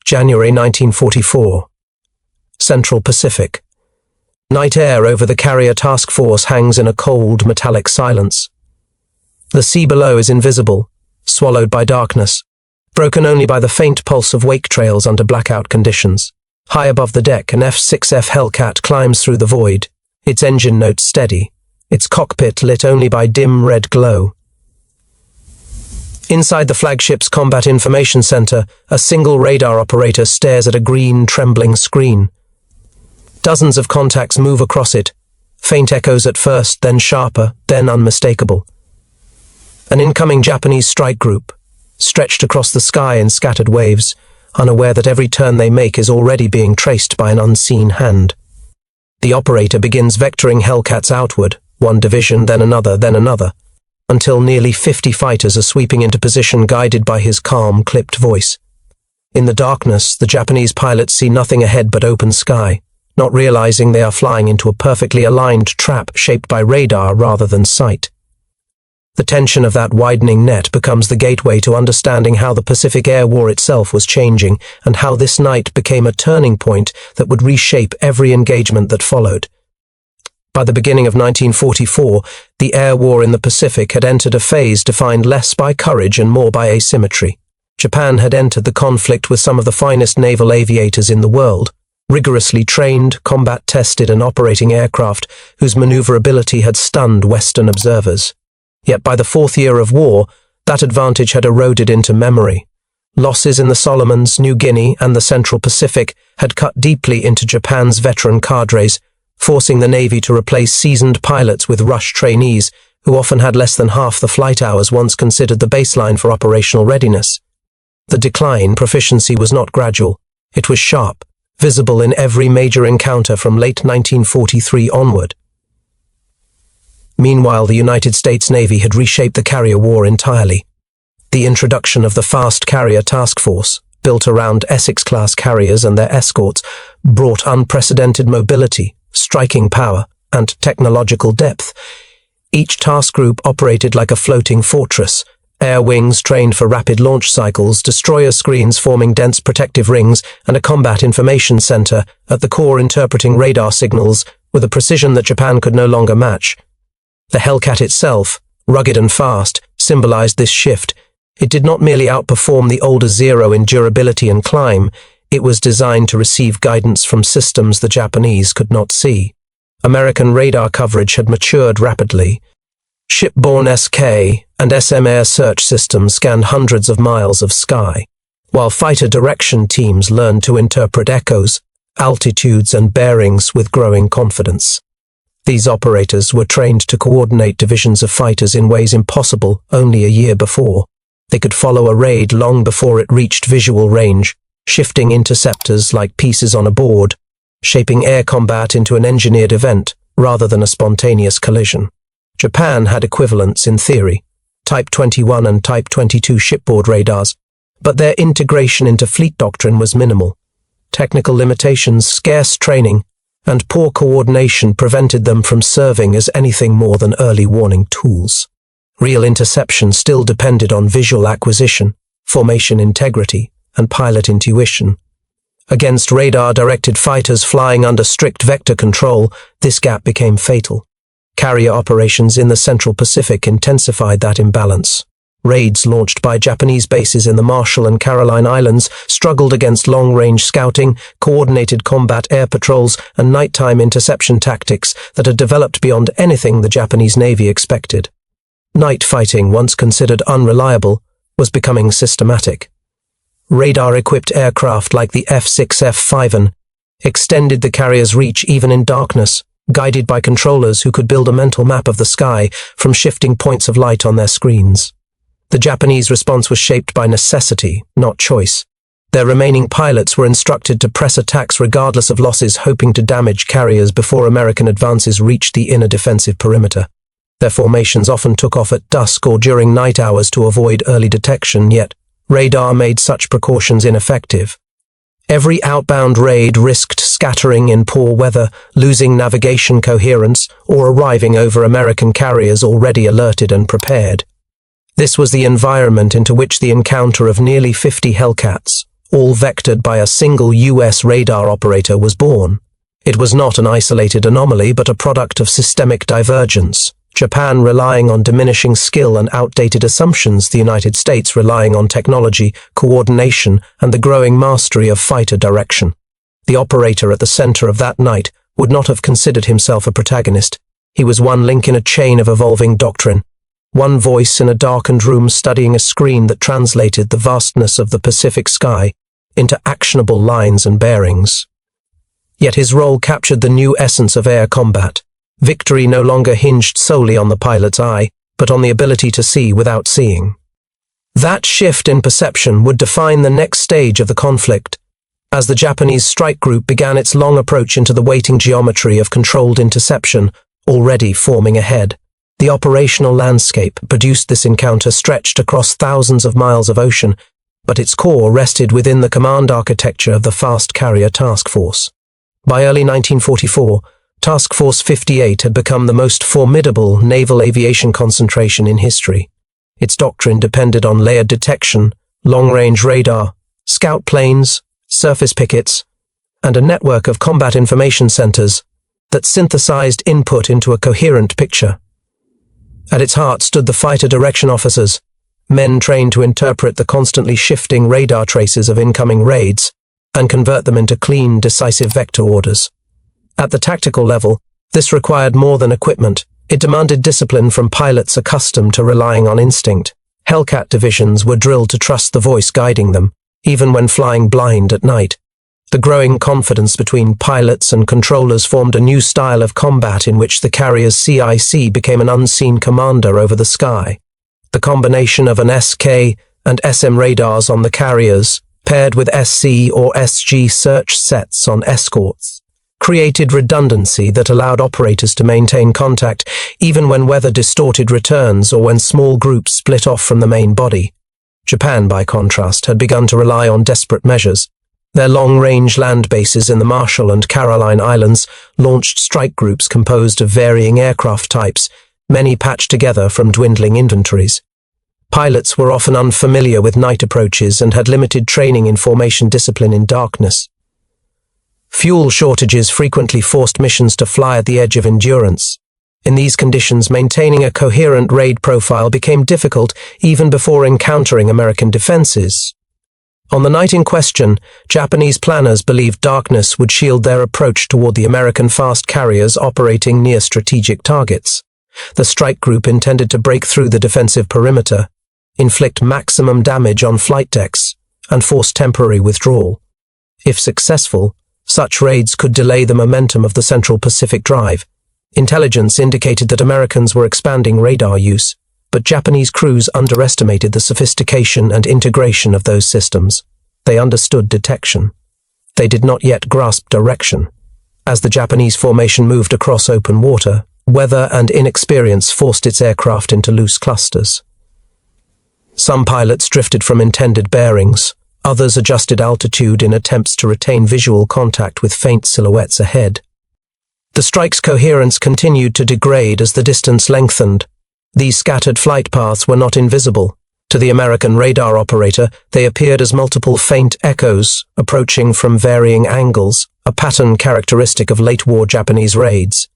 January 1944. Central Pacific. Night air over the carrier task force hangs in a cold, metallic silence. The sea below is invisible, swallowed by darkness, broken only by the faint pulse of wake trails under blackout conditions. High above the deck, an F-6F Hellcat climbs through the void, its engine notes steady, its cockpit lit only by dim red glow. Inside the flagship's Combat Information Center, a single radar operator stares at a green, trembling screen. Dozens of contacts move across it, faint echoes at first, then sharper, then unmistakable. An incoming Japanese strike group, stretched across the sky in scattered waves, unaware that every turn they make is already being traced by an unseen hand. The operator begins vectoring Hellcats outward, one division, then another, until nearly 50 fighters are sweeping into position guided by his calm, clipped voice. In the darkness, the Japanese pilots see nothing ahead but open sky, not realizing they are flying into a perfectly aligned trap shaped by radar rather than sight. The tension of that widening net becomes the gateway to understanding how the Pacific Air War itself was changing and how this night became a turning point that would reshape every engagement that followed. By the beginning of 1944, the air war in the Pacific had entered a phase defined less by courage and more by asymmetry. Japan had entered the conflict with some of the finest naval aviators in the world, rigorously trained, combat-tested and operating aircraft whose maneuverability had stunned Western observers. Yet by the fourth year of war, that advantage had eroded into memory. Losses in the Solomons, New Guinea, and the Central Pacific had cut deeply into Japan's veteran cadres, forcing the Navy to replace seasoned pilots with rush trainees who often had less than half the flight hours once considered the baseline for operational readiness. The decline proficiency was not gradual. It was sharp, visible in every major encounter from late 1943 onward. Meanwhile, the United States Navy had reshaped the carrier war entirely. The introduction of the Fast Carrier Task Force, built around Essex-class carriers and their escorts, brought unprecedented mobility, striking power, and technological depth. Each task group operated like a floating fortress, air wings trained for rapid launch cycles, destroyer screens forming dense protective rings, and a combat information center at the core interpreting radar signals with a precision that Japan could no longer match. The Hellcat itself, rugged and fast, symbolized this shift. It did not merely outperform the older Zero in durability and climb, it was designed to receive guidance from systems the Japanese could not see. American radar coverage had matured rapidly. Shipborne SK and SM air search systems scanned hundreds of miles of sky, while fighter direction teams learned to interpret echoes, altitudes, and bearings with growing confidence. These operators were trained to coordinate divisions of fighters in ways impossible only a year before. They could follow a raid long before it reached visual range, shifting interceptors like pieces on a board, shaping air combat into an engineered event rather than a spontaneous collision. Japan had equivalents in theory, Type 21 and Type 22 shipboard radars, but their integration into fleet doctrine was minimal. Technical limitations, scarce training, and poor coordination prevented them from serving as anything more than early warning tools. Real interception still depended on visual acquisition, formation integrity, and pilot intuition. Against radar-directed fighters flying under strict vector control, this gap became fatal. Carrier operations in the Central Pacific intensified that imbalance. Raids launched by Japanese bases in the Marshall and Caroline Islands struggled against long-range scouting, coordinated combat air patrols, and nighttime interception tactics that had developed beyond anything the Japanese Navy expected. Night fighting, once considered unreliable, was becoming systematic. Radar-equipped aircraft like the F-6F Fiven extended the carrier's reach even in darkness, guided by controllers who could build a mental map of the sky from shifting points of light on their screens. The Japanese response was shaped by necessity, not choice. Their remaining pilots were instructed to press attacks regardless of losses, hoping to damage carriers before American advances reached the inner defensive perimeter. Their formations often took off at dusk or during night hours to avoid early detection, yet radar made such precautions ineffective. Every outbound raid risked scattering in poor weather, losing navigation coherence, or arriving over American carriers already alerted and prepared. This was the environment into which the encounter of nearly 50 Hellcats, all vectored by a single US radar operator, was born. It was not an isolated anomaly, but a product of systemic divergence. Japan relying on diminishing skill and outdated assumptions, the United States relying on technology, coordination, and the growing mastery of fighter direction. The operator at the center of that night would not have considered himself a protagonist. He was one link in a chain of evolving doctrine, one voice in a darkened room studying a screen that translated the vastness of the Pacific sky into actionable lines and bearings. Yet his role captured the new essence of air combat. Victory no longer hinged solely on the pilot's eye, but on the ability to see without seeing. That shift in perception would define the next stage of the conflict, as the Japanese strike group began its long approach into the waiting geometry of controlled interception, already forming ahead. The operational landscape produced this encounter stretched across thousands of miles of ocean, but its core rested within the command architecture of the Fast Carrier Task Force. By early 1944, Task Force 58 had become the most formidable naval aviation concentration in history. Its doctrine depended on layered detection, long-range radar, scout planes, surface pickets, and a network of combat information centers that synthesized input into a coherent picture. At its heart stood the fighter direction officers, men trained to interpret the constantly shifting radar traces of incoming raids and convert them into clean, decisive vector orders. At the tactical level, this required more than equipment. It demanded discipline from pilots accustomed to relying on instinct. Hellcat divisions were drilled to trust the voice guiding them, even when flying blind at night. The growing confidence between pilots and controllers formed a new style of combat in which the carrier's CIC became an unseen commander over the sky. The combination of an SK and SM radars on the carriers, paired with SC or SG search sets on escorts, created redundancy that allowed operators to maintain contact even when weather distorted returns or when small groups split off from the main body. Japan, by contrast, had begun to rely on desperate measures. Their long-range land bases in the Marshall and Caroline Islands launched strike groups composed of varying aircraft types, many patched together from dwindling inventories. Pilots were often unfamiliar with night approaches and had limited training in formation discipline in darkness. Fuel shortages frequently forced missions to fly at the edge of endurance. In these conditions, maintaining a coherent raid profile became difficult even before encountering American defenses. On the night in question, Japanese planners believed darkness would shield their approach toward the American fast carriers operating near strategic targets. The strike group intended to break through the defensive perimeter, inflict maximum damage on flight decks, and force temporary withdrawal. If successful, such raids could delay the momentum of the Central Pacific Drive. Intelligence indicated that Americans were expanding radar use, but Japanese crews underestimated the sophistication and integration of those systems. They understood detection. They did not yet grasp direction. As the Japanese formation moved across open water, weather and inexperience forced its aircraft into loose clusters. Some pilots drifted from intended bearings. Others adjusted altitude in attempts to retain visual contact with faint silhouettes ahead. The strike's coherence continued to degrade as the distance lengthened. These scattered flight paths were not invisible. To the American radar operator, they appeared as multiple faint echoes, approaching from varying angles, a pattern characteristic of late-war Japanese raids.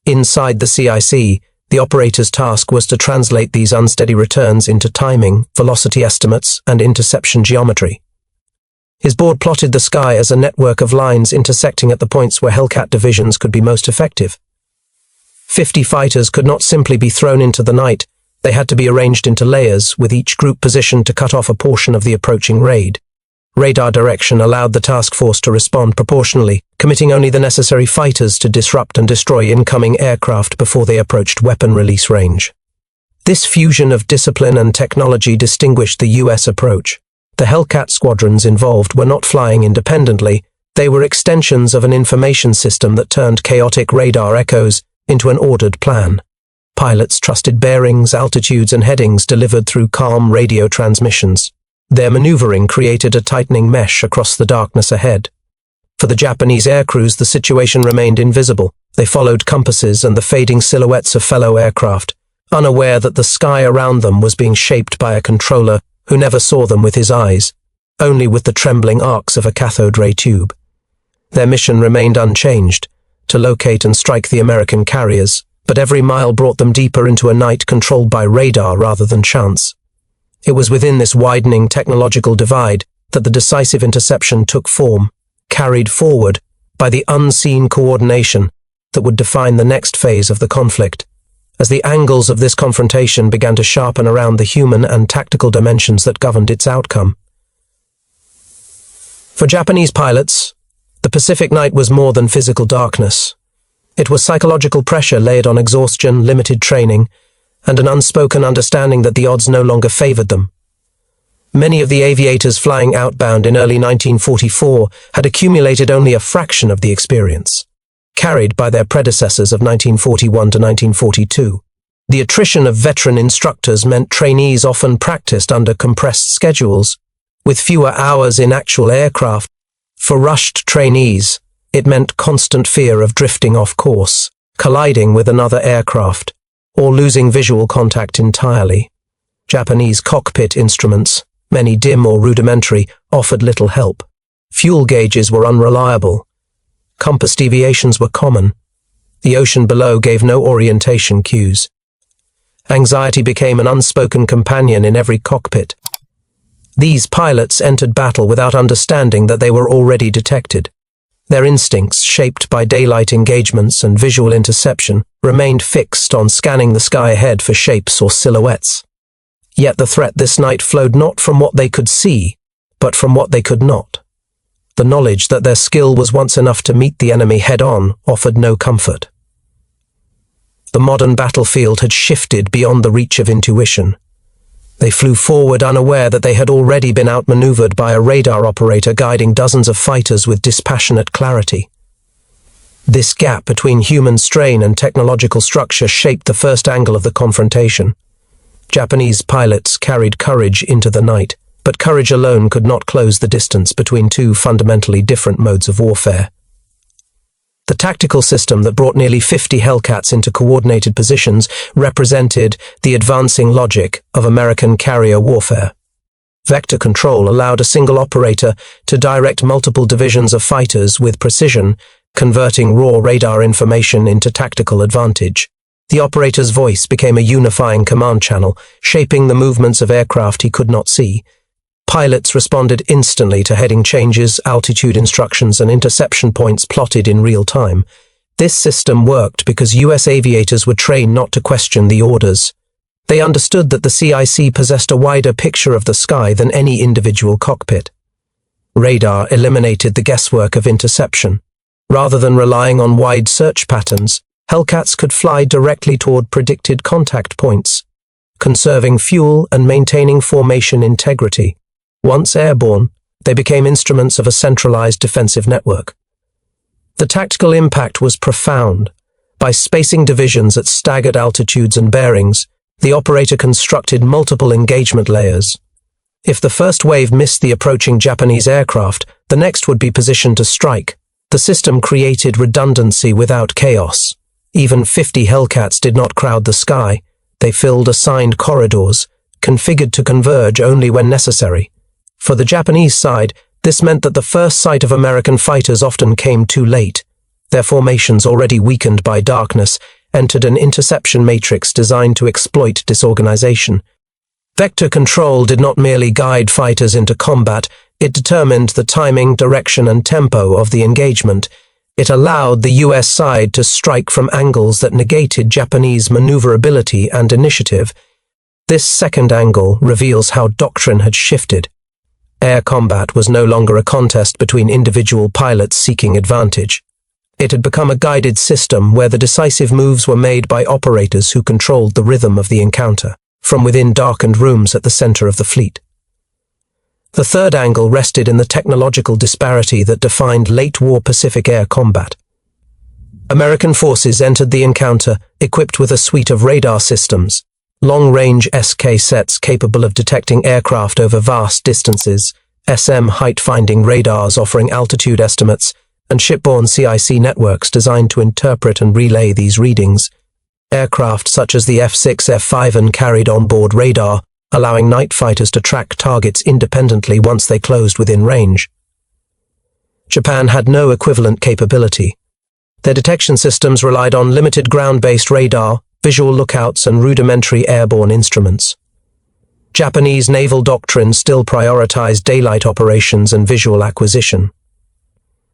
Inside the CIC, the operator's task was to translate these unsteady returns into timing, velocity estimates, and interception geometry. His board plotted the sky as a network of lines intersecting at the points where Hellcat divisions could be most effective. 50 fighters could not simply be thrown into the night. They had to be arranged into layers, with each group positioned to cut off a portion of the approaching raid. Radar direction allowed the task force to respond proportionally, committing only the necessary fighters to disrupt and destroy incoming aircraft before they approached weapon release range. This fusion of discipline and technology distinguished the U.S. approach. The Hellcat squadrons involved were not flying independently. They were extensions of an information system that turned chaotic radar echoes into an ordered plan. Pilots trusted bearings, altitudes, and headings delivered through calm radio transmissions. Their maneuvering created a tightening mesh across the darkness ahead. For the Japanese air crews, the situation remained invisible. They followed compasses and the fading silhouettes of fellow aircraft, unaware that the sky around them was being shaped by a controller who never saw them with his eyes. only with the trembling arcs of a cathode ray tube. Their mission remained unchanged, to locate and strike the American carriers, but every mile brought them deeper into a night controlled by radar rather than chance. It was within this widening technological divide that the decisive interception took form, carried forward by the unseen coordination that would define the next phase of the conflict, as the angles of this confrontation began to sharpen around the human and tactical dimensions that governed its outcome. For Japanese pilots, the Pacific night was more than physical darkness. It was psychological pressure laid on exhaustion, limited training, and an unspoken understanding that the odds no longer favored them. Many of the aviators flying outbound in early 1944 had accumulated only a fraction of the experience, carried by their predecessors of 1941 to 1942. The attrition of veteran instructors meant trainees often practiced under compressed schedules, with fewer hours in actual aircraft. For rushed trainees, it meant constant fear of drifting off course, colliding with another aircraft, or losing visual contact entirely. Japanese cockpit instruments, many dim or rudimentary, offered little help. Fuel gauges were unreliable. Compass deviations were common. The ocean below gave no orientation cues. Anxiety became an unspoken companion in every cockpit. These pilots entered battle without understanding that they were already detected. Their instincts, shaped by daylight engagements and visual interception, remained fixed on scanning the sky ahead for shapes or silhouettes. Yet the threat this night flowed not from what they could see, but from what they could not. The knowledge that their skill was once enough to meet the enemy head-on offered no comfort. The modern battlefield had shifted beyond the reach of intuition. They flew forward unaware that they had already been outmaneuvered by a radar operator guiding dozens of fighters with dispassionate clarity. This gap between human strain and technological structure shaped the first angle of the confrontation. Japanese pilots carried courage into the night, but courage alone could not close the distance between two fundamentally different modes of warfare. The tactical system that brought nearly 50 Hellcats into coordinated positions represented the advancing logic of American carrier warfare. Vector control allowed a single operator to direct multiple divisions of fighters with precision, converting raw radar information into tactical advantage. The operator's voice became a unifying command channel, shaping the movements of aircraft he could not see. Pilots responded instantly to heading changes, altitude instructions, and interception points plotted in real time. This system worked because US aviators were trained not to question the orders. They understood that the CIC possessed a wider picture of the sky than any individual cockpit. Radar eliminated the guesswork of interception. Rather than relying on wide search patterns, Hellcats could fly directly toward predicted contact points, conserving fuel and maintaining formation integrity. Once airborne, they became instruments of a centralized defensive network. The tactical impact was profound. By spacing divisions at staggered altitudes and bearings, the operator constructed multiple engagement layers. If the first wave missed the approaching Japanese aircraft, the next would be positioned to strike. The system created redundancy without chaos. Even 50 Hellcats did not crowd the sky. They filled assigned corridors, configured to converge only when necessary. For the Japanese side, this meant that the first sight of American fighters often came too late. Their formations, already weakened by darkness, entered an interception matrix designed to exploit disorganization. Vector control did not merely guide fighters into combat, it determined the timing, direction, and tempo of the engagement. It allowed the US side to strike from angles that negated Japanese maneuverability and initiative. This second angle reveals how doctrine had shifted. Air combat was no longer a contest between individual pilots seeking advantage. It had become a guided system where the decisive moves were made by operators who controlled the rhythm of the encounter, from within darkened rooms at the center of the fleet. The third angle rested in the technological disparity that defined late-war Pacific air combat. American forces entered the encounter equipped with a suite of radar systems, long-range SK sets capable of detecting aircraft over vast distances, SM height-finding radars offering altitude estimates, and shipborne CIC networks designed to interpret and relay these readings. Aircraft such as the F-6, F-5 carried onboard radar, allowing night fighters to track targets independently once they closed within range. Japan had no equivalent capability. Their detection systems relied on limited ground-based radar, visual lookouts, and rudimentary airborne instruments. Japanese naval doctrine still prioritized daylight operations and visual acquisition.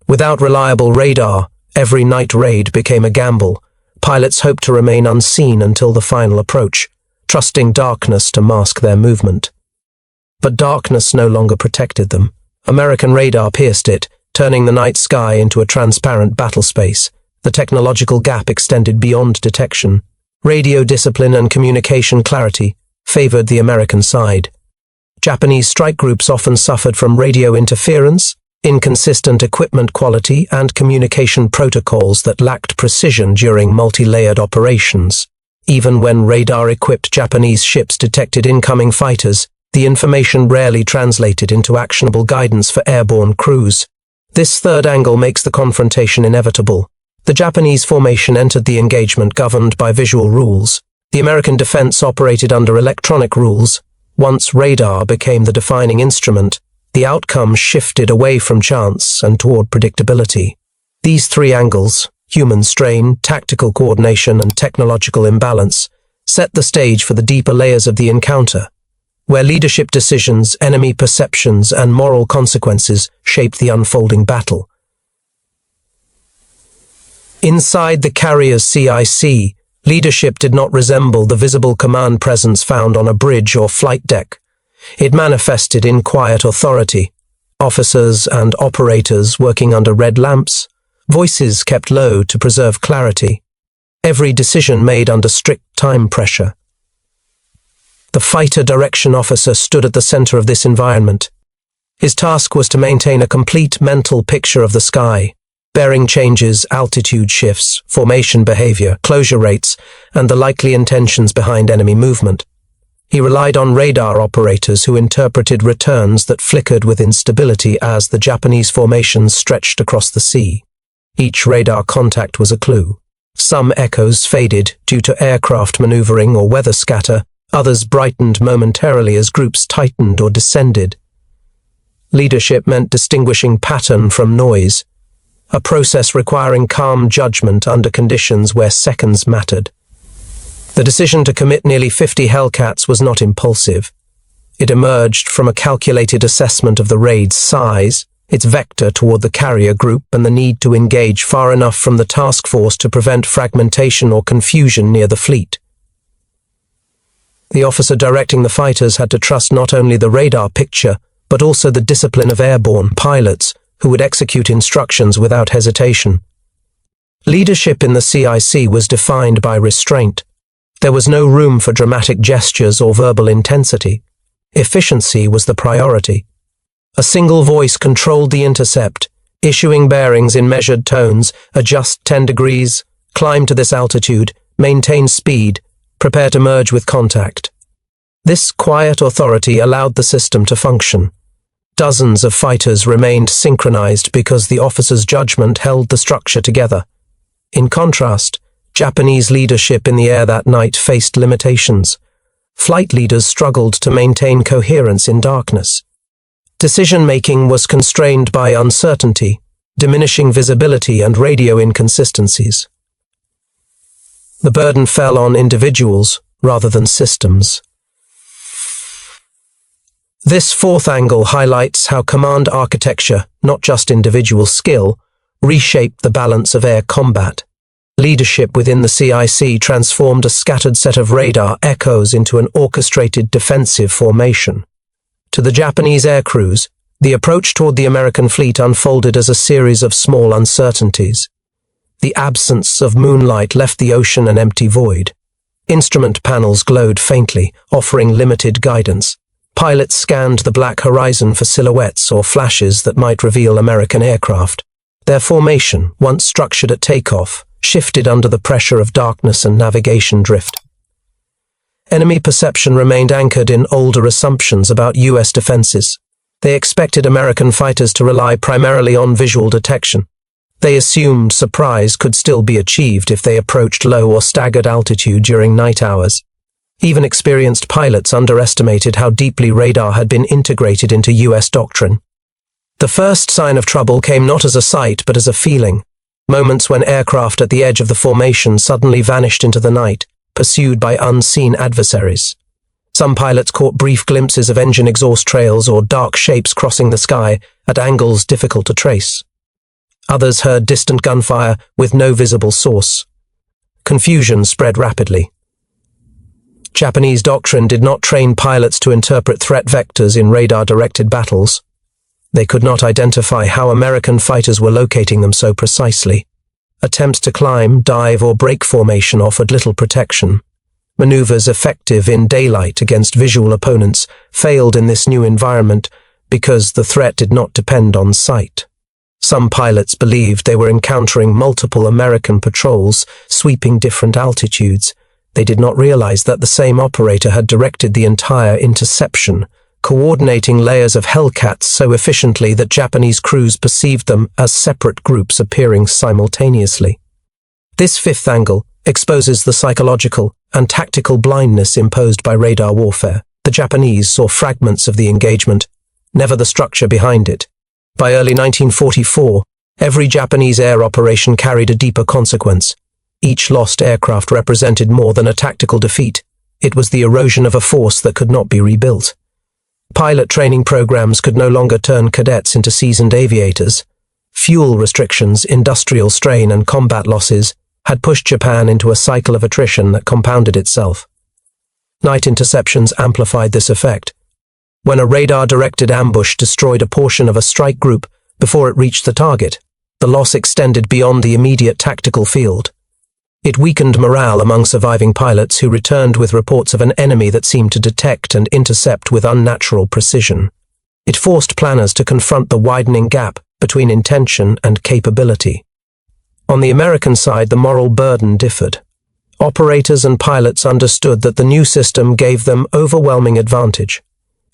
Without reliable radar, every night raid became a gamble. Pilots hoped to remain unseen until the final approach, trusting darkness to mask their movement. But darkness no longer protected them. American radar pierced it, turning the night sky into a transparent battle space. The technological gap extended beyond detection. Radio discipline and communication clarity favored the American side. Japanese strike groups often suffered from radio interference, inconsistent equipment quality, and communication protocols that lacked precision during multi-layered operations. Even when radar-equipped Japanese ships detected incoming fighters, the information rarely translated into actionable guidance for airborne crews. This third angle makes the confrontation inevitable. The Japanese formation entered the engagement governed by visual rules. The American defense operated under electronic rules. Once radar became the defining instrument, the outcome shifted away from chance and toward predictability. These three angles, human strain, tactical coordination, and technological imbalance, set the stage for the deeper layers of the encounter, where leadership decisions, enemy perceptions, and moral consequences shaped the unfolding battle. Inside the carrier's CIC, leadership did not resemble the visible command presence found on a bridge or flight deck. It manifested in quiet authority, officers and operators working under red lamps, voices kept low to preserve clarity, every decision made under strict time pressure. The fighter direction officer stood at the center of this environment. His task was to maintain a complete mental picture of the sky, bearing changes, altitude shifts, formation behavior, closure rates, and the likely intentions behind enemy movement. He relied on radar operators who interpreted returns that flickered with instability as the Japanese formations stretched across the sea. Each radar contact was a clue. Some echoes faded due to aircraft maneuvering or weather scatter, others brightened momentarily as groups tightened or descended. Leadership meant distinguishing pattern from noise, a process requiring calm judgment under conditions where seconds mattered. The decision to commit nearly 50 Hellcats was not impulsive. It emerged from a calculated assessment of the raid's size, its vector toward the carrier group, and the need to engage far enough from the task force to prevent fragmentation or confusion near the fleet. The officer directing the fighters had to trust not only the radar picture, but also the discipline of airborne pilots who would execute instructions without hesitation. Leadership in the CIC was defined by restraint. There was no room for dramatic gestures or verbal intensity. Efficiency was the priority. A single voice controlled the intercept, issuing bearings in measured tones: adjust 10 degrees, climb to this altitude, maintain speed, prepare to merge with contact. This quiet authority allowed the system to function. Dozens of fighters remained synchronized because the officer's judgment held the structure together. In contrast, Japanese leadership in the air that night faced limitations. Flight leaders struggled to maintain coherence in darkness. Decision-making was constrained by uncertainty, diminishing visibility, and radio inconsistencies. The burden fell on individuals rather than systems. This fourth angle highlights how command architecture, not just individual skill, reshaped the balance of air combat. Leadership within the CIC transformed a scattered set of radar echoes into an orchestrated defensive formation. To the Japanese air crews, the approach toward the American fleet unfolded as a series of small uncertainties. The absence of moonlight left the ocean an empty void. Instrument panels glowed faintly, offering limited guidance. Pilots scanned the black horizon for silhouettes or flashes that might reveal American aircraft. Their formation, once structured at takeoff, shifted under the pressure of darkness and navigation drift. Enemy perception remained anchored in older assumptions about U.S. defenses. They expected American fighters to rely primarily on visual detection. They assumed surprise could still be achieved if they approached low or staggered altitude during night hours. Even experienced pilots underestimated how deeply radar had been integrated into US doctrine. The first sign of trouble came not as a sight but as a feeling, moments when aircraft at the edge of the formation suddenly vanished into the night, pursued by unseen adversaries. Some pilots caught brief glimpses of engine exhaust trails or dark shapes crossing the sky at angles difficult to trace. Others heard distant gunfire with no visible source. Confusion spread rapidly. Japanese doctrine did not train pilots to interpret threat vectors in radar-directed battles. They could not identify how American fighters were locating them so precisely. Attempts to climb, dive, or break formation offered little protection. Maneuvers effective in daylight against visual opponents failed in this new environment because the threat did not depend on sight. Some pilots believed they were encountering multiple American patrols sweeping different altitudes. They did not realize that the same operator had directed the entire interception, coordinating layers of Hellcats so efficiently that Japanese crews perceived them as separate groups appearing simultaneously. This fifth angle exposes the psychological and tactical blindness imposed by radar warfare. The Japanese saw fragments of the engagement, never the structure behind it. By early 1944, every Japanese air operation carried a deeper consequence. Each lost aircraft represented more than a tactical defeat. It was the erosion of a force that could not be rebuilt. Pilot training programs could no longer turn cadets into seasoned aviators. Fuel restrictions, industrial strain, and combat losses had pushed Japan into a cycle of attrition that compounded itself. Night interceptions amplified this effect. When a radar-directed ambush destroyed a portion of a strike group before it reached the target, the loss extended beyond the immediate tactical field. It weakened morale among surviving pilots who returned with reports of an enemy that seemed to detect and intercept with unnatural precision. It forced planners to confront the widening gap between intention and capability. On the American side, the moral burden differed. Operators and pilots understood that the new system gave them overwhelming advantage.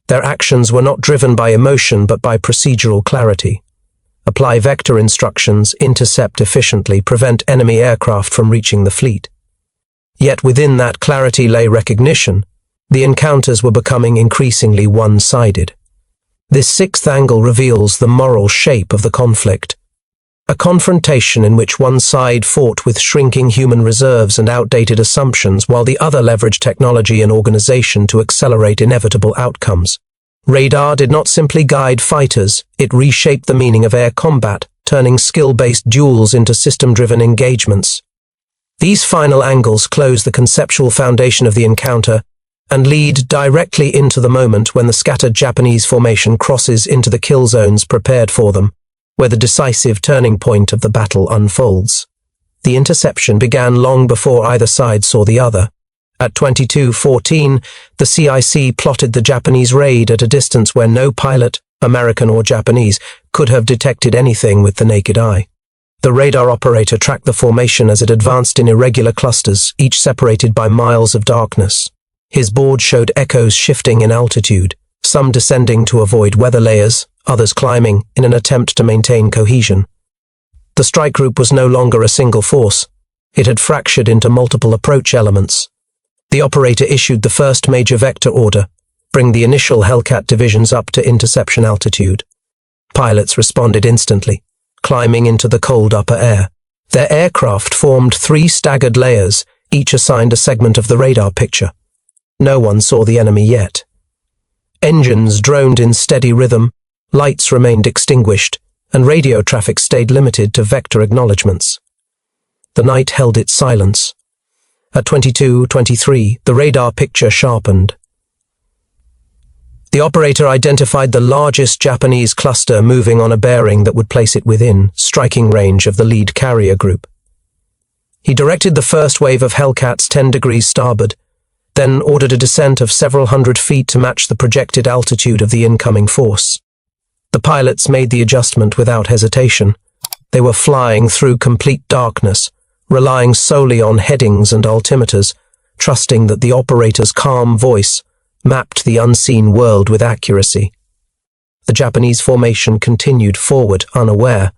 Their actions were not driven by emotion but by procedural clarity. Apply vector instructions, intercept efficiently, prevent enemy aircraft from reaching the fleet. Yet within that clarity lay recognition. The encounters were becoming increasingly one-sided. This sixth angle reveals the moral shape of the conflict. A confrontation in which one side fought with shrinking human reserves and outdated assumptions while the other leveraged technology and organization to accelerate inevitable outcomes. Radar did not simply guide fighters, it reshaped the meaning of air combat, turning skill-based duels into system-driven engagements. These final angles close the conceptual foundation of the encounter and lead directly into the moment when the scattered Japanese formation crosses into the kill zones prepared for them, where the decisive turning point of the battle unfolds. The interception began long before either side saw the other. At 22:14, the CIC plotted the Japanese raid at a distance where no pilot, American or Japanese, could have detected anything with the naked eye. The radar operator tracked the formation as it advanced in irregular clusters, each separated by miles of darkness. His board showed echoes shifting in altitude, some descending to avoid weather layers, others climbing in an attempt to maintain cohesion. The strike group was no longer a single force. It had fractured into multiple approach elements. The operator issued the first major vector order, bring the initial Hellcat divisions up to interception altitude. Pilots responded instantly, climbing into the cold upper air. Their aircraft formed 3 staggered layers, each assigned a segment of the radar picture. No one saw the enemy yet. Engines droned in steady rhythm, lights remained extinguished, and radio traffic stayed limited to vector acknowledgements. The night held its silence. At 22:23, the radar picture sharpened. The operator identified the largest Japanese cluster moving on a bearing that would place it within striking range of the lead carrier group. He directed the first wave of Hellcats 10 degrees starboard, then ordered a descent of several hundred feet to match the projected altitude of the incoming force. The pilots made the adjustment without hesitation. They were flying through complete darkness, relying solely on headings and altimeters, trusting that the operator's calm voice mapped the unseen world with accuracy. The Japanese formation continued forward unaware.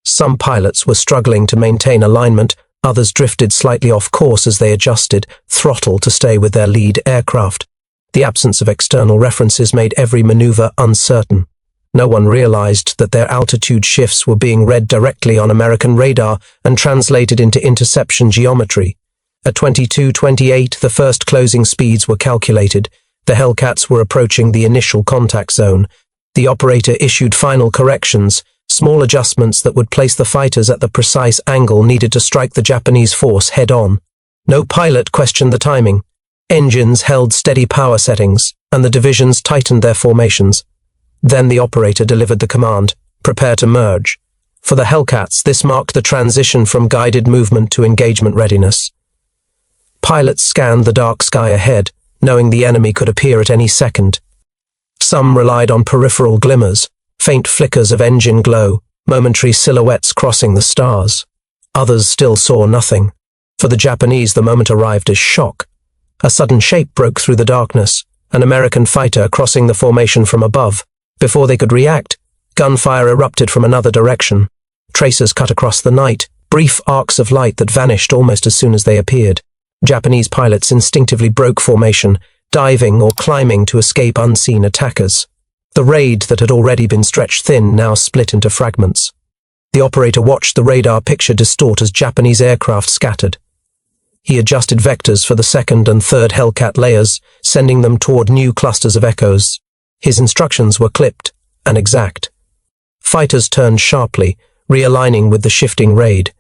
Some pilots were struggling to maintain alignment, Others drifted slightly off course as they adjusted throttle to stay with their lead aircraft. The absence of external references made every maneuver uncertain. No one realized that their altitude shifts were being read directly on American radar and translated into interception geometry. At 22:28, the first closing speeds were calculated. The Hellcats were approaching the initial contact zone. The operator issued final corrections, small adjustments that would place the fighters at the precise angle needed to strike the Japanese force head-on. No pilot questioned the timing. Engines held steady power settings, and the divisions tightened their formations. Then the operator delivered the command, "Prepare to merge." For the Hellcats, this marked the transition from guided movement to engagement readiness. Pilots scanned the dark sky ahead, knowing the enemy could appear at any second. Some relied on peripheral glimmers, faint flickers of engine glow, momentary silhouettes crossing the stars. Others still saw nothing. For the Japanese, the moment arrived as shock. A sudden shape broke through the darkness, an American fighter crossing the formation from above. Before they could react, gunfire erupted from another direction. Tracers cut across the night, brief arcs of light that vanished almost as soon as they appeared. Japanese pilots instinctively broke formation, diving or climbing to escape unseen attackers. The raid that had already been stretched thin now split into fragments. The operator watched the radar picture distort as Japanese aircraft scattered. He adjusted vectors for the second and third Hellcat layers, sending them toward new clusters of echoes. His instructions were clipped and exact. Fighters turned sharply, realigning with the shifting raid.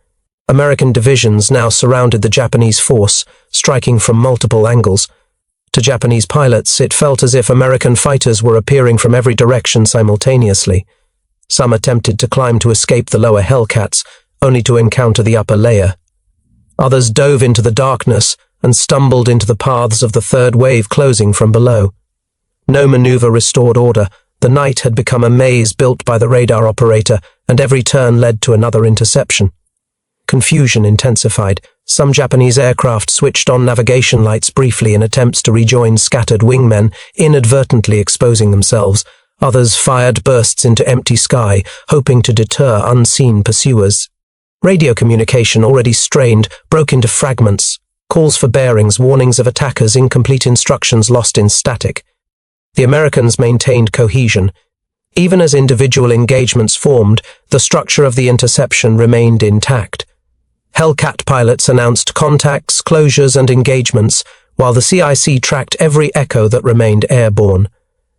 American divisions now surrounded the Japanese force, striking from multiple angles. To Japanese pilots, it felt as if American fighters were appearing from every direction simultaneously. Some attempted to climb to escape the lower Hellcats, only to encounter the upper layer. Others dove into the darkness and stumbled into the paths of the third wave closing from below. No maneuver restored order. The night had become a maze built by the radar operator, and every turn led to another interception. Confusion intensified. Some Japanese aircraft switched on navigation lights briefly in attempts to rejoin scattered wingmen, inadvertently exposing themselves. Others fired bursts into empty sky, hoping to deter unseen pursuers. Radio communication, already strained, broke into fragments. Calls for bearings, warnings of attackers, incomplete instructions lost in static. The Americans maintained cohesion. Even as individual engagements formed, the structure of the interception remained intact. Hellcat pilots announced contacts, closures, and engagements, while the CIC tracked every echo that remained airborne.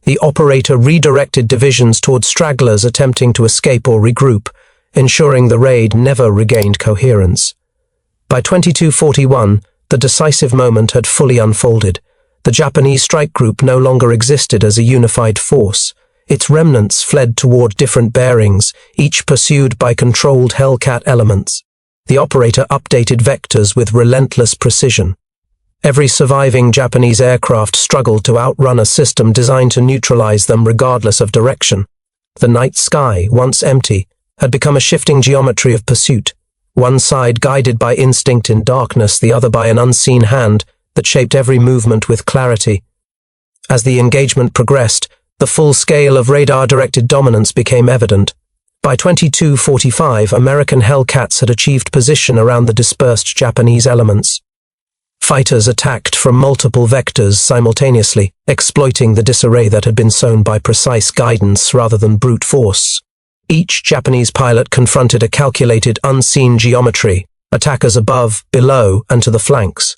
The operator redirected divisions toward stragglers attempting to escape or regroup, ensuring the raid never regained coherence. By 22:41, the decisive moment had fully unfolded. The Japanese strike group no longer existed as a unified force. Its remnants fled toward different bearings, each pursued by controlled Hellcat elements. The operator updated vectors with relentless precision. Every surviving Japanese aircraft struggled to outrun a system designed to neutralize them regardless of direction. The night sky, once empty, had become a shifting geometry of pursuit, one side guided by instinct in darkness, the other by an unseen hand that shaped every movement with clarity. As the engagement progressed, the full scale of radar-directed dominance became evident. By 22:45, American Hellcats had achieved position around the dispersed Japanese elements. Fighters attacked from multiple vectors simultaneously, exploiting the disarray that had been sown by precise guidance rather than brute force. Each Japanese pilot confronted a calculated, unseen geometry, attackers above, below, and to the flanks.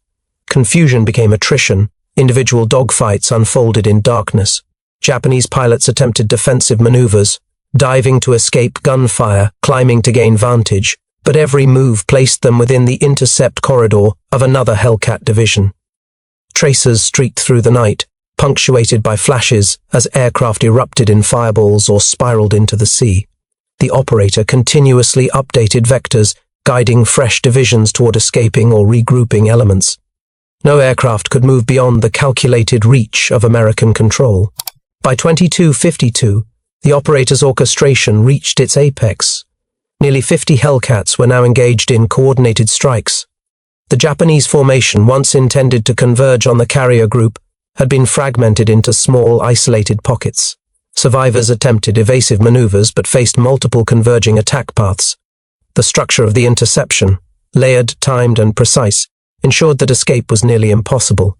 Confusion became attrition. Individual dogfights unfolded in darkness. Japanese pilots attempted defensive maneuvers, diving to escape gunfire, climbing to gain vantage, but every move placed them within the intercept corridor of another Hellcat division. Tracers streaked through the night, punctuated by flashes as aircraft erupted in fireballs or spiraled into the sea. The operator continuously updated vectors, guiding fresh divisions toward escaping or regrouping elements. No aircraft could move beyond the calculated reach of American control. By 22:52, the operator's orchestration reached its apex. Nearly 50 Hellcats were now engaged in coordinated strikes. The Japanese formation, once intended to converge on the carrier group, had been fragmented into small, isolated pockets. Survivors attempted evasive maneuvers but faced multiple converging attack paths. The structure of the interception, layered, timed, and precise, ensured that escape was nearly impossible.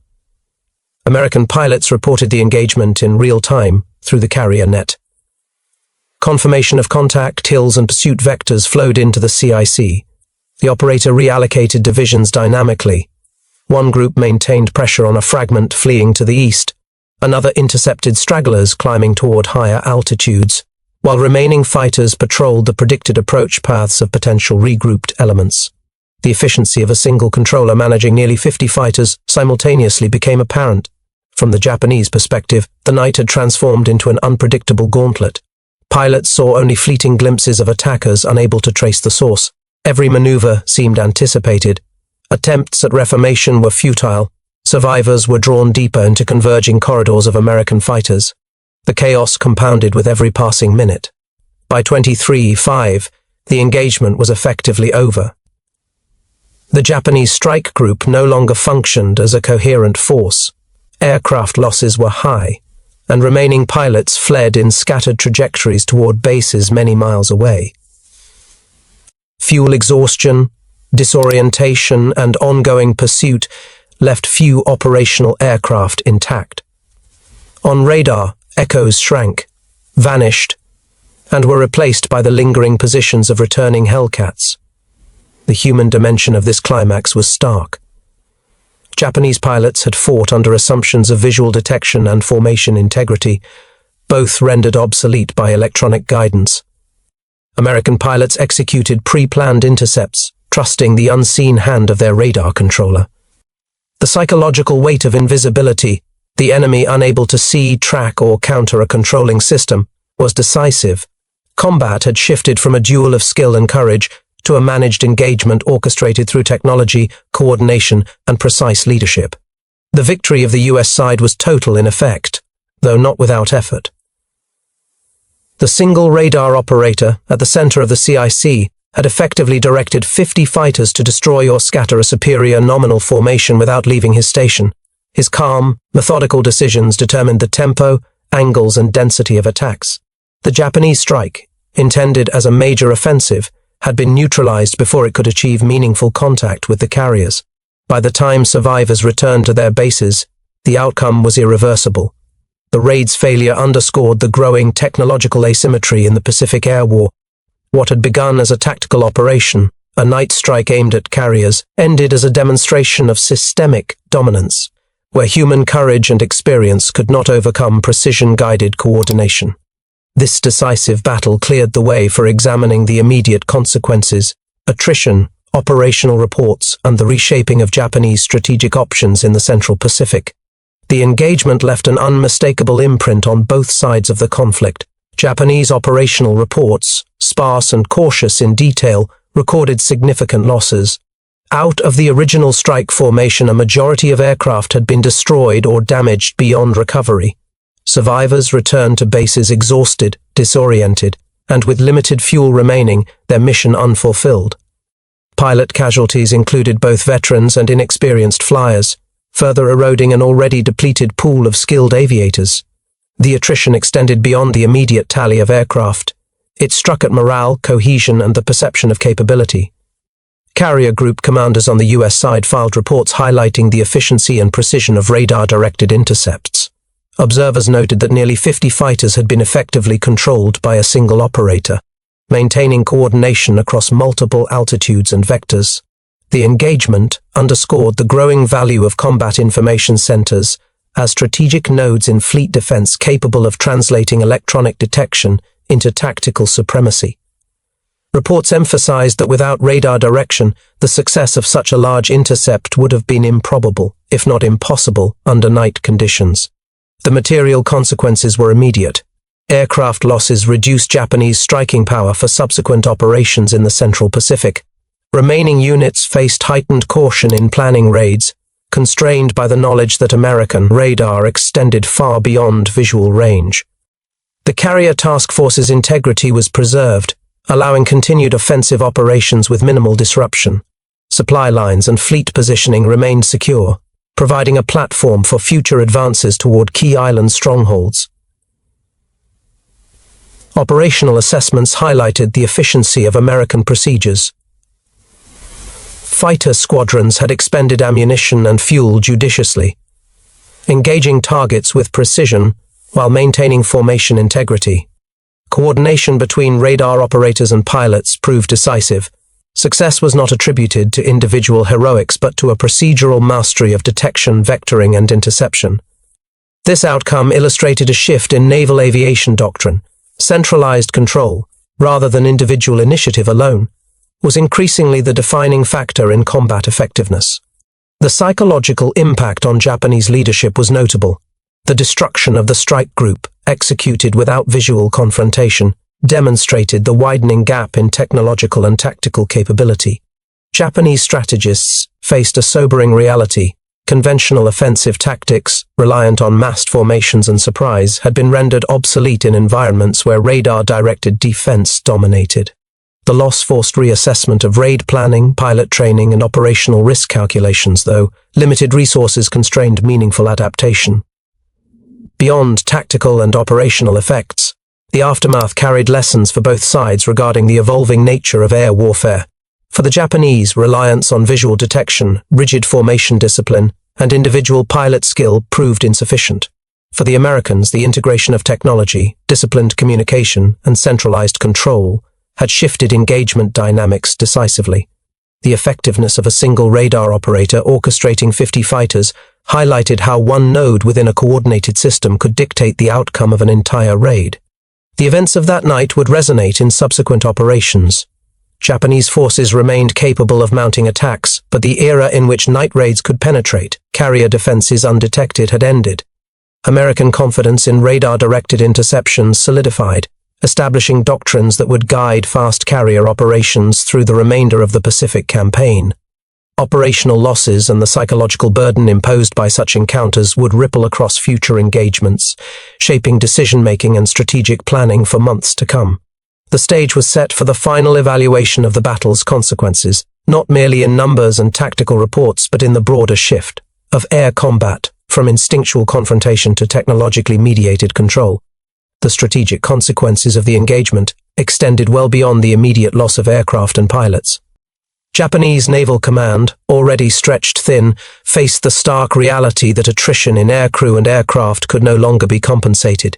American pilots reported the engagement in real time through the carrier net. Confirmation of contact, hills, and pursuit vectors flowed into the CIC. The operator reallocated divisions dynamically. One group maintained pressure on a fragment fleeing to the east. Another intercepted stragglers climbing toward higher altitudes, while remaining fighters patrolled the predicted approach paths of potential regrouped elements. The efficiency of a single controller managing nearly 50 fighters simultaneously became apparent. From the Japanese perspective, the night had transformed into an unpredictable gauntlet. Pilots saw only fleeting glimpses of attackers unable to trace the source. Every maneuver seemed anticipated. Attempts at reformation were futile. Survivors were drawn deeper into converging corridors of American fighters. The chaos compounded with every passing minute. By 23:05, the engagement was effectively over. The Japanese strike group no longer functioned as a coherent force. Aircraft losses were high, and remaining pilots fled in scattered trajectories toward bases many miles away. Fuel exhaustion, disorientation, and ongoing pursuit left few operational aircraft intact. On radar, echoes shrank, vanished, and were replaced by the lingering positions of returning Hellcats. The human dimension of this climax was stark. Japanese pilots had fought under assumptions of visual detection and formation integrity, both rendered obsolete by electronic guidance. American pilots executed pre-planned intercepts, trusting the unseen hand of their radar controller. The psychological weight of invisibility, the enemy unable to see, track, or counter a controlling system, was decisive. Combat had shifted from a duel of skill and courage to a managed engagement orchestrated through technology, coordination, and precise leadership. The victory of the US side was total in effect, though not without effort. The single radar operator at the center of the CIC had effectively directed 50 fighters to destroy or scatter a superior nominal formation without leaving his station. His calm, methodical decisions determined the tempo, angles, and density of attacks. The Japanese strike, intended as a major offensive, had been neutralized before it could achieve meaningful contact with the carriers. By the time survivors returned to their bases, the outcome was irreversible. The raid's failure underscored the growing technological asymmetry in the Pacific Air War. What had begun as a tactical operation, a night strike aimed at carriers, ended as a demonstration of systemic dominance, where human courage and experience could not overcome precision-guided coordination. This decisive battle cleared the way for examining the immediate consequences: attrition, operational reports, and the reshaping of Japanese strategic options in the Central Pacific. The engagement left an unmistakable imprint on both sides of the conflict. Japanese operational reports, sparse and cautious in detail, recorded significant losses. Out of the original strike formation, a majority of aircraft had been destroyed or damaged beyond recovery. Survivors returned to bases exhausted, disoriented, and with limited fuel remaining, their mission unfulfilled. Pilot casualties included both veterans and inexperienced flyers, further eroding an already depleted pool of skilled aviators. The attrition extended beyond the immediate tally of aircraft. It struck at morale, cohesion, and the perception of capability. Carrier group commanders on the US side filed reports highlighting the efficiency and precision of radar-directed intercepts. Observers noted that nearly 50 fighters had been effectively controlled by a single operator, maintaining coordination across multiple altitudes and vectors. The engagement underscored the growing value of combat information centers as strategic nodes in fleet defense capable of translating electronic detection into tactical supremacy. Reports emphasized that without radar direction, the success of such a large intercept would have been improbable, if not impossible, under night conditions. The material consequences were immediate. Aircraft losses reduced Japanese striking power for subsequent operations in the Central Pacific. Remaining units faced heightened caution in planning raids, constrained by the knowledge that American radar extended far beyond visual range. The carrier task force's integrity was preserved, allowing continued offensive operations with minimal disruption. Supply lines and fleet positioning remained secure, providing a platform for future advances toward key island strongholds. Operational assessments highlighted the efficiency of American procedures. Fighter squadrons had expended ammunition and fuel judiciously, engaging targets with precision while maintaining formation integrity. Coordination between radar operators and pilots proved decisive. Success was not attributed to individual heroics but to a procedural mastery of detection, vectoring, and interception. This outcome illustrated a shift in naval aviation doctrine. Centralized control, rather than individual initiative alone, was increasingly the defining factor in combat effectiveness. The psychological impact on Japanese leadership was notable. The destruction of the strike group, executed without visual confrontation, demonstrated the widening gap in technological and tactical capability. Japanese strategists faced a sobering reality. Conventional offensive tactics, reliant on massed formations and surprise, had been rendered obsolete in environments where radar-directed defense dominated. The loss forced reassessment of raid planning, pilot training, and operational risk calculations, though limited resources constrained meaningful adaptation. Beyond tactical and operational effects, the aftermath carried lessons for both sides regarding the evolving nature of air warfare. For the Japanese, reliance on visual detection, rigid formation discipline, and individual pilot skill proved insufficient. For the Americans, the integration of technology, disciplined communication, and centralized control had shifted engagement dynamics decisively. The effectiveness of a single radar operator orchestrating 50 fighters highlighted how one node within a coordinated system could dictate the outcome of an entire raid. The events of that night would resonate in subsequent operations. Japanese forces remained capable of mounting attacks, but the era in which night raids could penetrate carrier defenses undetected had ended. American confidence in radar-directed interceptions solidified, establishing doctrines that would guide fast carrier operations through the remainder of the Pacific campaign. Operational losses and the psychological burden imposed by such encounters would ripple across future engagements, shaping decision-making and strategic planning for months to come. The stage was set for the final evaluation of the battle's consequences, not merely in numbers and tactical reports, but in the broader shift of air combat from instinctual confrontation to technologically mediated control. The strategic consequences of the engagement extended well beyond the immediate loss of aircraft and pilots. Japanese naval command, already stretched thin, faced the stark reality that attrition in aircrew and aircraft could no longer be compensated.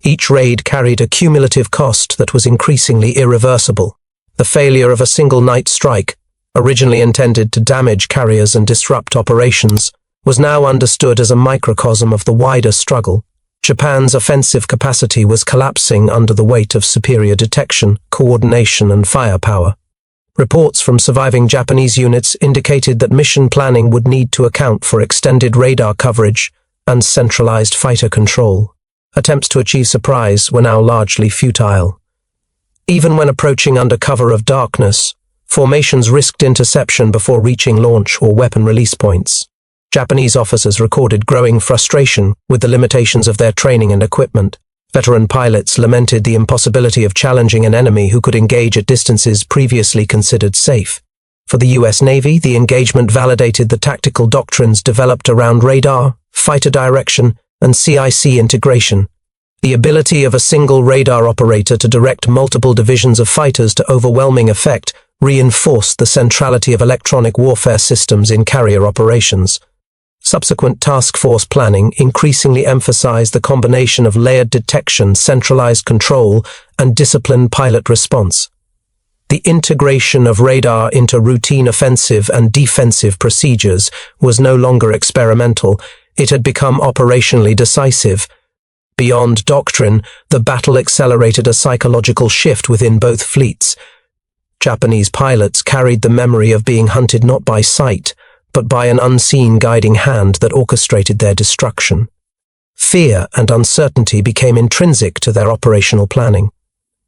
Each raid carried a cumulative cost that was increasingly irreversible. The failure of a single night strike, originally intended to damage carriers and disrupt operations, was now understood as a microcosm of the wider struggle. Japan's offensive capacity was collapsing under the weight of superior detection, coordination, and firepower. Reports from surviving Japanese units indicated that mission planning would need to account for extended radar coverage and centralized fighter control. Attempts to achieve surprise were now largely futile. Even when approaching under cover of darkness, formations risked interception before reaching launch or weapon release points. Japanese officers recorded growing frustration with the limitations of their training and equipment. Veteran pilots lamented the impossibility of challenging an enemy who could engage at distances previously considered safe. For the U.S. Navy, the engagement validated the tactical doctrines developed around radar, fighter direction, and CIC integration. The ability of a single radar operator to direct multiple divisions of fighters to overwhelming effect reinforced the centrality of electronic warfare systems in carrier operations. Subsequent task force planning increasingly emphasized the combination of layered detection, centralized control, and disciplined pilot response. The integration of radar into routine offensive and defensive procedures was no longer experimental. It had become operationally decisive. Beyond doctrine, the battle accelerated a psychological shift within both fleets. Japanese pilots carried the memory of being hunted not by sight, but by an unseen guiding hand that orchestrated their destruction. Fear and uncertainty became intrinsic to their operational planning.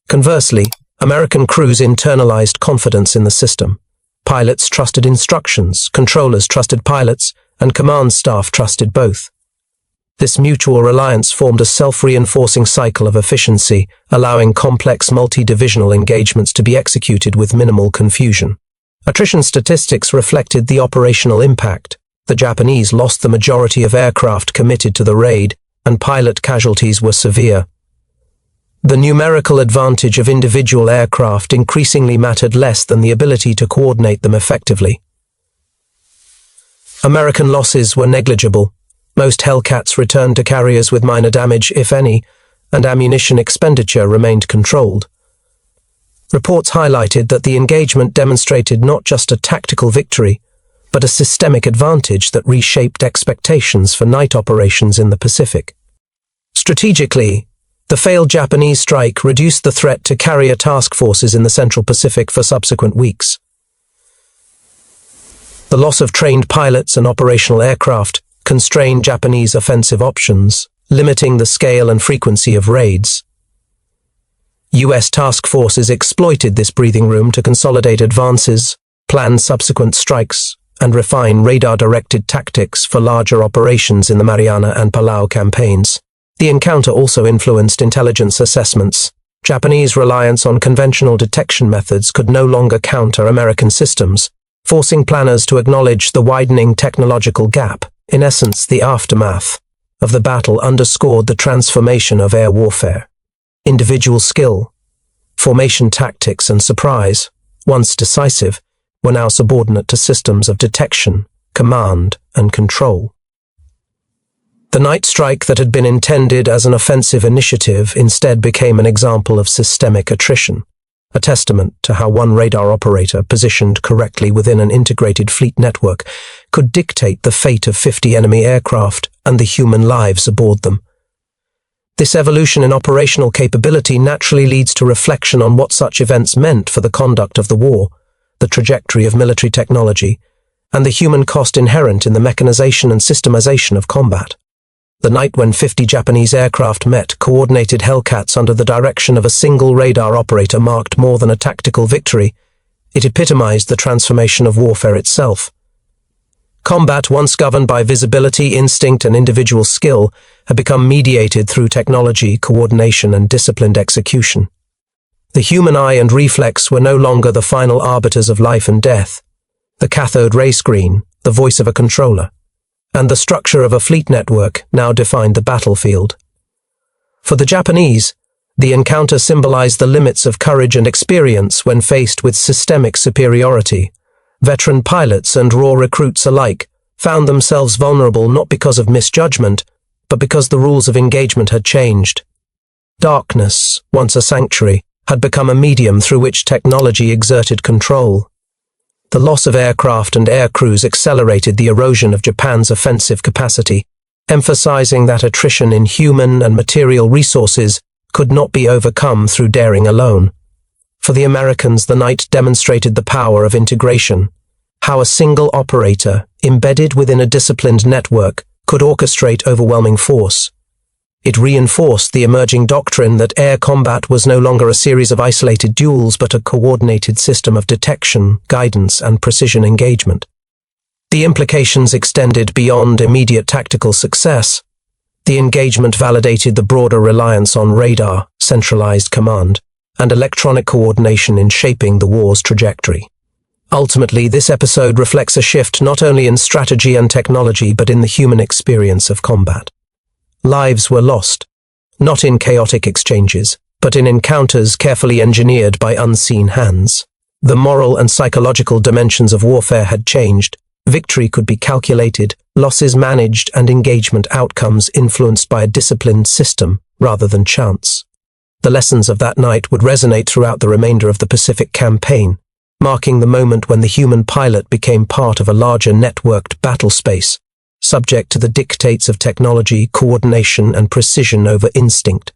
Conversely, American crews internalized confidence in the system. Pilots trusted instructions, controllers trusted pilots, and command staff trusted both. This mutual reliance formed a self-reinforcing cycle of efficiency, allowing complex multi-divisional engagements to be executed with minimal confusion. Attrition statistics reflected the operational impact. The Japanese lost the majority of aircraft committed to the raid, and pilot casualties were severe. The numerical advantage of individual aircraft increasingly mattered less than the ability to coordinate them effectively. American losses were negligible. Most Hellcats returned to carriers with minor damage, if any, and ammunition expenditure remained controlled. Reports highlighted that the engagement demonstrated not just a tactical victory, but a systemic advantage that reshaped expectations for night operations in the Pacific. Strategically, the failed Japanese strike reduced the threat to carrier task forces in the Central Pacific for subsequent weeks. The loss of trained pilots and operational aircraft constrained Japanese offensive options, limiting the scale and frequency of raids. U.S. task forces exploited this breathing room to consolidate advances, plan subsequent strikes, and refine radar-directed tactics for larger operations in the Mariana and Palau campaigns. The encounter also influenced intelligence assessments. Japanese reliance on conventional detection methods could no longer counter American systems, forcing planners to acknowledge the widening technological gap. In essence, the aftermath of the battle underscored the transformation of air warfare. Individual skill, formation tactics, and surprise, once decisive, were now subordinate to systems of detection, command, and control. The night strike that had been intended as an offensive initiative instead became an example of systemic attrition, a testament to how one radar operator positioned correctly within an integrated fleet network could dictate the fate of 50 enemy aircraft and the human lives aboard them. This evolution in operational capability naturally leads to reflection on what such events meant for the conduct of the war, the trajectory of military technology, and the human cost inherent in the mechanization and systemization of combat. The night when 50 Japanese aircraft met coordinated Hellcats under the direction of a single radar operator marked more than a tactical victory. It epitomized the transformation of warfare itself. Combat, once governed by visibility, instinct, and individual skill, had become mediated through technology, coordination, and disciplined execution. The human eye and reflex were no longer the final arbiters of life and death. The cathode ray screen, the voice of a controller, and the structure of a fleet network now defined the battlefield. For the Japanese, the encounter symbolized the limits of courage and experience when faced with systemic superiority. Veteran pilots and raw recruits alike found themselves vulnerable not because of misjudgment, but because the rules of engagement had changed. Darkness, once a sanctuary, had become a medium through which technology exerted control. The loss of aircraft and air crews accelerated the erosion of Japan's offensive capacity, emphasizing that attrition in human and material resources could not be overcome through daring alone. For the Americans, the night demonstrated the power of integration, how a single operator, embedded within a disciplined network, could orchestrate overwhelming force. It reinforced the emerging doctrine that air combat was no longer a series of isolated duels but a coordinated system of detection, guidance, and precision engagement. The implications extended beyond immediate tactical success. The engagement validated the broader reliance on radar, centralized command, and electronic coordination in shaping the war's trajectory. Ultimately, this episode reflects a shift not only in strategy and technology but in the human experience of combat. Lives were lost, not in chaotic exchanges, but in encounters carefully engineered by unseen hands. The moral and psychological dimensions of warfare had changed. Victory could be calculated, losses managed, and engagement outcomes influenced by a disciplined system rather than chance. The lessons of that night would resonate throughout the remainder of the Pacific campaign, marking the moment when the human pilot became part of a larger networked battle space, subject to the dictates of technology, coordination, and precision over instinct.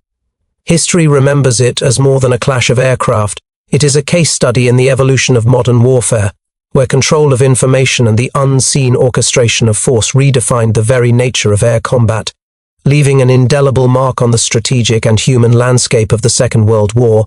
History remembers it as more than a clash of aircraft. It is a case study in the evolution of modern warfare, where control of information and the unseen orchestration of force redefined the very nature of air combat, leaving an indelible mark on the strategic and human landscape of the Second World War.